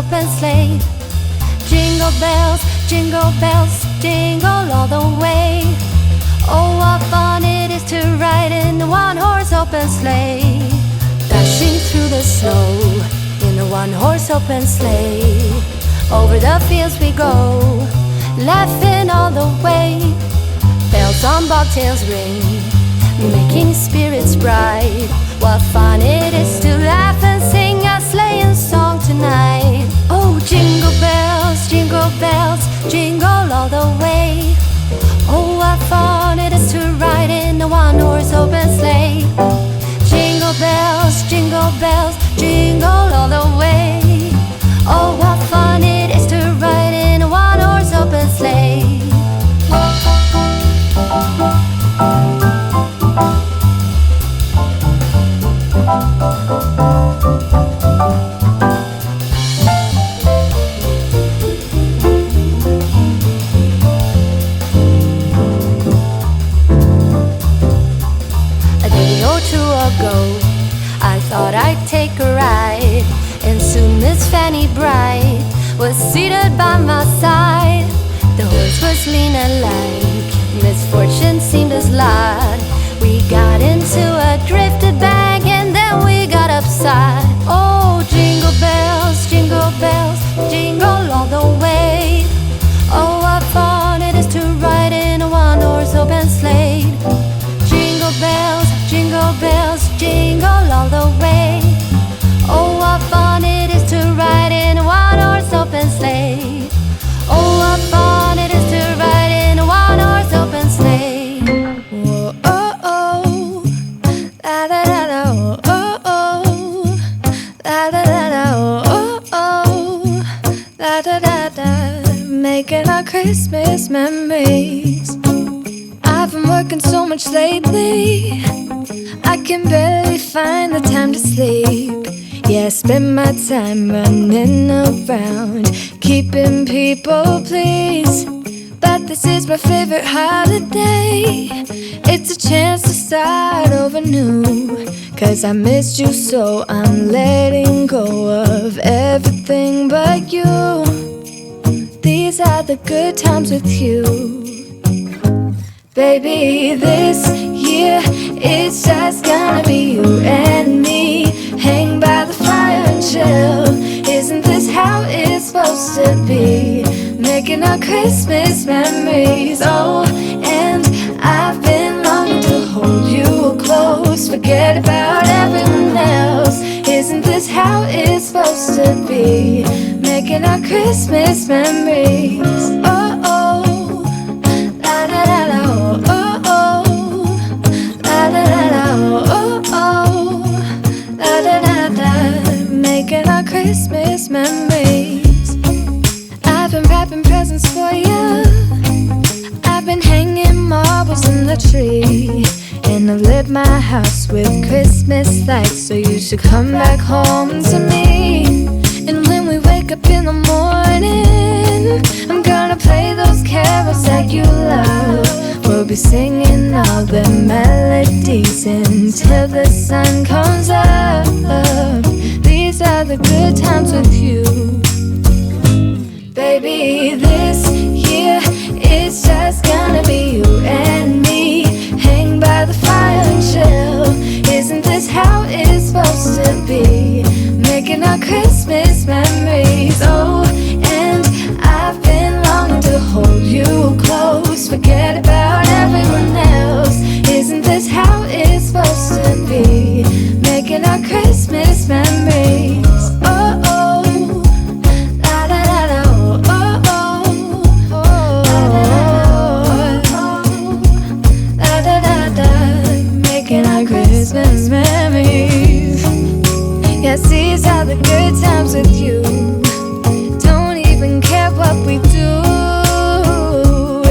open sleigh. Jingle bells, jingle all the way. Oh, what fun it is to ride in a one-horse open sleigh. Dashing through the snow in a one-horse open sleigh. Over the fields we go, laughing all the way. Bells on bobtails ring, making spirits bright. What fun it is to laugh and sing a sleighing song tonight. Oh, jingle bells, jingle all the way. Oh, what fun it is to ride in a one-horse open sleigh. Jingle bells, jingle all the way. Oh, what fun it is to ride in a one-horse open sleigh. Ago, I thought I'd take a ride, and soon Miss Fanny Bright was seated by my side. The horse was lean and lank, misfortune seemed his lot. We got into a drifted bank, and then we got upside. Oh, jingle bells, jingle all the way. Oh, what fun it is to ride in a one-horse open sleigh. Jingle bells, jingle all the way. Oh, what fun it is to ride in a one-horse open sleigh. Oh, what fun it is to ride in a one-horse open sleigh. Whoa, oh, oh, la da da da, oh, oh, la da da da, oh, oh, la da da da, making our Christmas memories. I've been working so much lately, I can barely find the time to sleep. Yeah, I spend my time running around, keeping people pleased. But this is my favorite holiday. It's a chance to start over new. 'Cause I missed you, so I'm letting go of everything but you. These are the good times with you. Baby, this year it's just gonna be you and me. Hang by the fire and chill. Isn't this how it's supposed to be? Making our Christmas memories. Oh, and I've been longing to hold you close. Forget about everyone else. Isn't this how it's supposed to be? Making our Christmas memories. Oh, oh, la da da da. Making our Christmas memories. I've been wrapping presents for you. I've been hanging marbles in the tree, and I've lit my house with Christmas lights. So you should come back home to me. And when we wake up in the morning, I'm gonna play those carols that you love. We'll be singing all the melodies until the sun comes up. These are the good times with you. Baby, this year it's just gonna be you and me. Hang by the fire and chill. Isn't this how it's supposed to be? Making our Christmas memories. Oh, and I've been longing to hold you close. Forget about everyone else. Isn't this how it's supposed to be? Making our Christmas memories. Oh, oh, la da da da, oh, oh, la da da da, making our Christmas memories. Yes, these are the good times with you. Don't even care what we do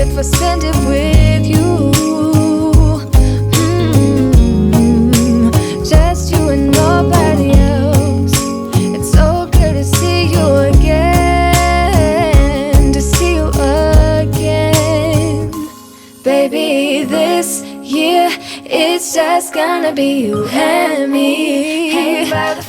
if I spend it with you. Just you and nobody else. It's so good to see you again, to see you again. Baby, this year it's just gonna be you and me. Hang by the